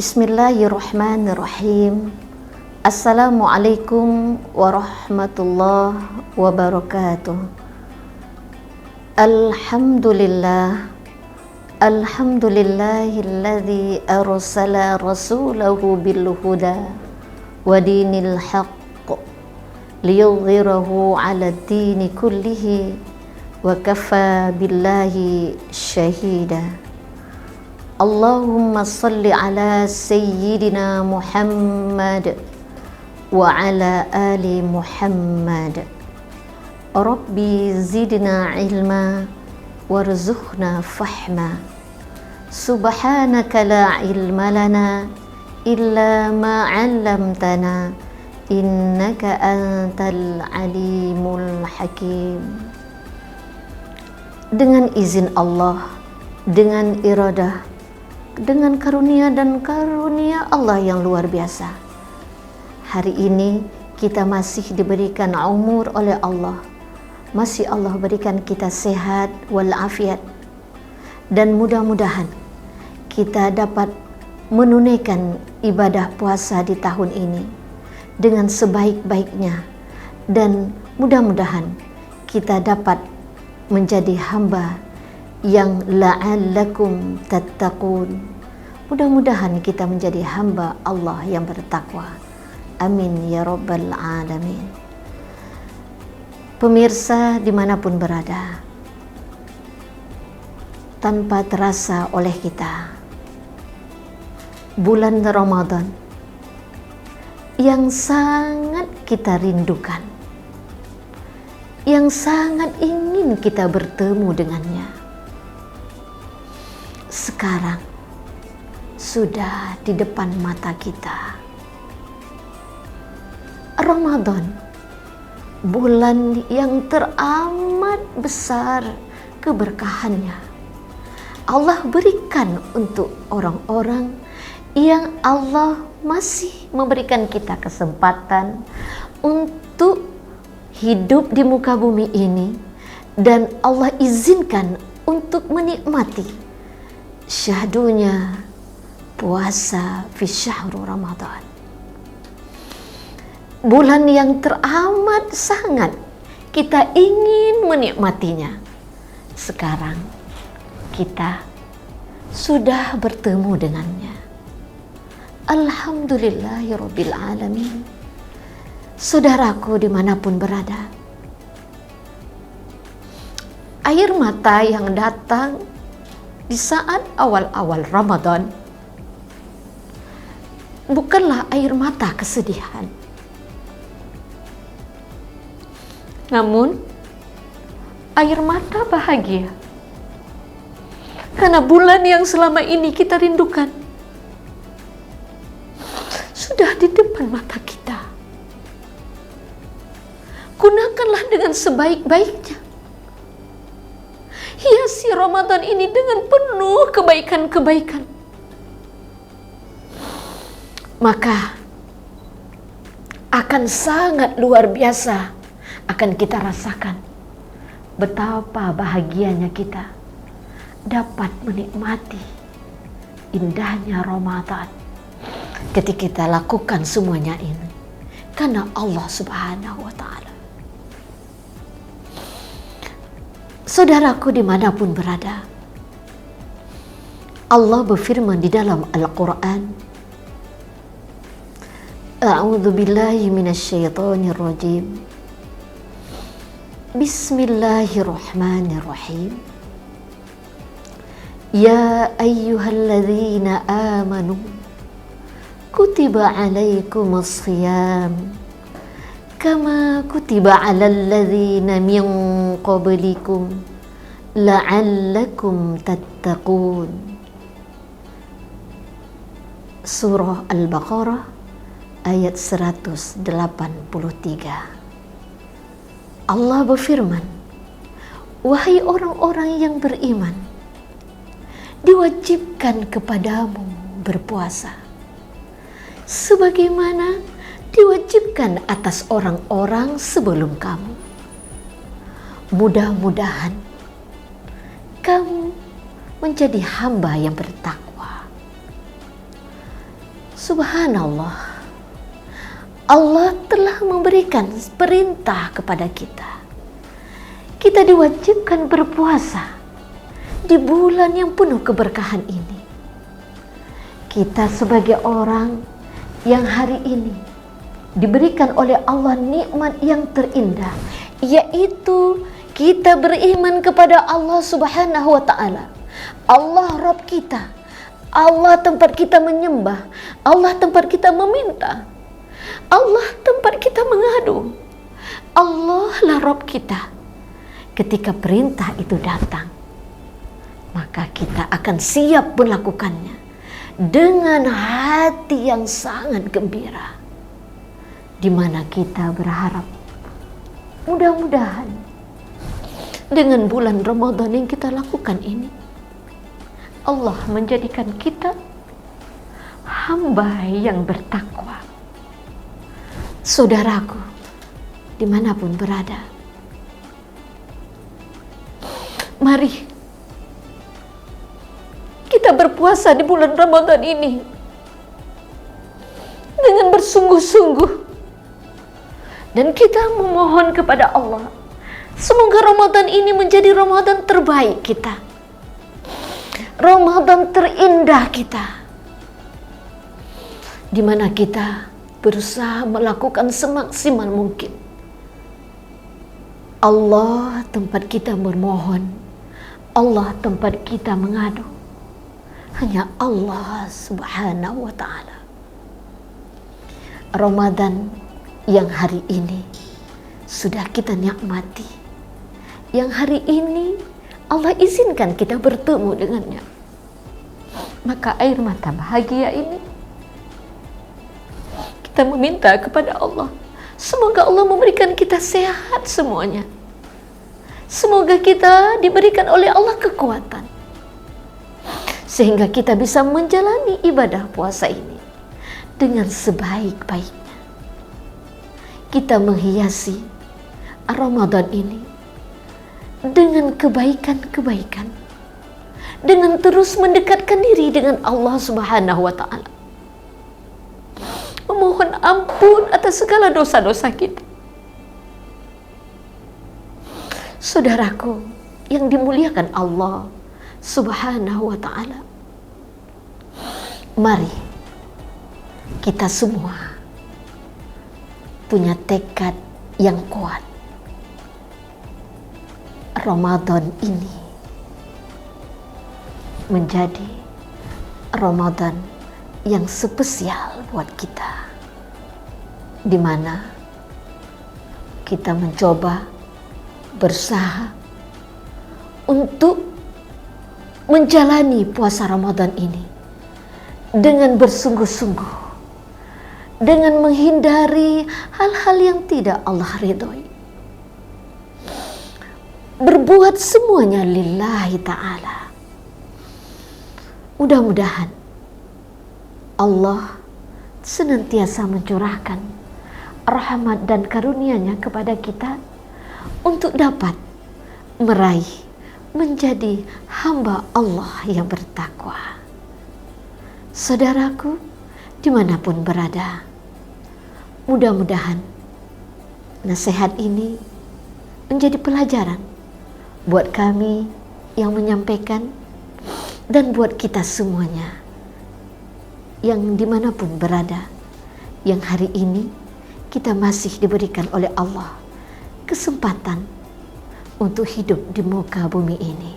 Bismillahirrahmanirrahim. Assalamualaikum warahmatullahi wabarakatuh. Alhamdulillahilladzi arsala rasulahu bil huda wa dinil haqq liyudhhirahu 'ala ad-dini kullihi wa kafa billahi syahida. Allahumma salli ala sayyidina Muhammad wa ala ali Muhammad. Rabbi zidna ilma warzuqna fahma. Subhanaka la ilma lana illa ma 'allamtana innaka antal alimul hakim. Dengan izin Allah, dengan iradah, dengan karunia dan karunia Allah yang luar biasa, hari ini kita masih diberikan umur oleh Allah, masih Allah berikan kita sehat walafiat, dan mudah-mudahan kita dapat menunaikan ibadah puasa di tahun ini dengan sebaik-baiknya, dan mudah-mudahan kita dapat menjadi hamba yang la'allakum tattaqun. Mudah-mudahan kita menjadi hamba Allah yang bertakwa. Amin ya rabbal alamin. Pemirsa dimanapun berada, tanpa terasa oleh kita, bulan Ramadan yang sangat kita rindukan, yang sangat ingin kita bertemu dengannya, sekarang sudah di depan mata kita. Ramadan, bulan yang teramat besar keberkahannya. Allah berikan untuk orang-orang yang Allah masih memberikan kita kesempatan untuk hidup di muka bumi ini, dan Allah izinkan untuk menikmati syahdunya puasa fi syahrul Ramadan, bulan yang teramat sangat kita ingin menikmatinya. Sekarang kita sudah bertemu dengannya. Alhamdulillahirabbil alamin. Saudaraku dimanapun berada, air mata yang datang di saat awal-awal Ramadan bukanlah air mata kesedihan, namun air mata bahagia, karena bulan yang selama ini kita rindukan sudah di depan mata kita. Gunakanlah dengan sebaik-baiknya. Hiasi Ramadan ini dengan penuh kebaikan-kebaikan. Maka akan sangat luar biasa akan kita rasakan betapa bahagianya kita dapat menikmati indahnya Ramadan ketika kita lakukan semuanya ini karena Allah Subhanahu wa Ta'ala. Saudaraku dimanapun berada, Allah berfirman di dalam Al-Quran, A'udzu billahi minasyaitonir rajim. Bismillahirrahmanirrahim. Ya ayyuhalladzina amanu kutiba alaikumus shiyam kama kutiba alal ladzina min qablikum la'allakum tattaqun. Surah Al-Baqarah ayat 183. Allah berfirman, wahai orang-orang yang beriman, diwajibkan kepadamu berpuasa sebagaimana diwajibkan atas orang-orang sebelum kamu. Mudah-mudahan kamu menjadi hamba yang bertakwa. Subhanallah, Allah telah memberikan perintah kepada kita. Kita diwajibkan berpuasa di bulan yang penuh keberkahan ini. Kita sebagai orang yang hari ini diberikan oleh Allah nikmat yang terindah, yaitu kita beriman kepada Allah Subhanahu wa ta'ala. Allah Rabb kita, Allah tempat kita menyembah, Allah tempat kita meminta, Allah tempat kita mengadu. Allah lah Rabb kita. Ketika perintah itu datang, maka kita akan siap melakukannya dengan hati yang sangat gembira, di mana kita berharap mudah-mudahan dengan bulan Ramadan yang kita lakukan ini, Allah menjadikan kita hamba yang bertakwa. Saudaraku, dimanapun berada, mari kita berpuasa di bulan Ramadan ini dengan bersungguh-sungguh, dan kita memohon kepada Allah, semoga Ramadan ini menjadi Ramadan terbaik kita, Ramadan terindah kita, di mana kita berusaha melakukan semaksimal mungkin. Allah tempat kita bermohon, Allah tempat kita mengadu, hanya Allah Subhanahu wa ta'ala. Ramadan yang hari ini sudah kita nikmati, yang hari ini Allah izinkan kita bertemu dengannya, maka air mata bahagia ini kita meminta kepada Allah, semoga Allah memberikan kita sehat semuanya, semoga kita diberikan oleh Allah kekuatan, sehingga kita bisa menjalani ibadah puasa ini dengan sebaik-baiknya. Kita menghiasi Ramadan ini dengan kebaikan-kebaikan, dengan terus mendekatkan diri dengan Allah Subhanahu wa ta'ala, memohon ampun atas segala dosa-dosa kita. Saudaraku yang dimuliakan Allah Subhanahu wa ta'ala, mari kita semua punya tekad yang kuat. Ramadan ini menjadi Ramadan yang spesial buat kita, di mana kita mencoba berusaha untuk menjalani puasa Ramadan ini dengan bersungguh-sungguh, dengan menghindari hal-hal yang tidak Allah ridhoi, berbuat semuanya lillahi ta'ala. Mudah-mudahan Allah senantiasa mencurahkan rahmat dan karunia-Nya kepada kita untuk dapat meraih menjadi hamba Allah yang bertakwa. Saudaraku, dimanapun berada, mudah-mudahan nasihat ini menjadi pelajaran buat kami yang menyampaikan, dan buat kita semuanya yang dimanapun berada, yang hari ini kita masih diberikan oleh Allah kesempatan untuk hidup di muka bumi ini.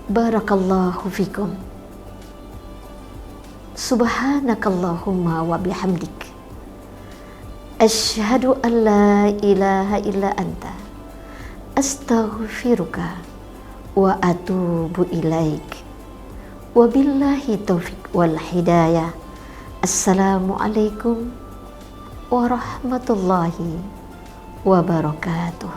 Barakallahu fikum. Subhanakallahumma wa bihamdik, asyhadu an la ilaha illa anta, astaghfiruka wa atubu ilaik. Wabillahi taufiq wal hidayah. Assalamualaikum warahmatullahi wabarakatuh.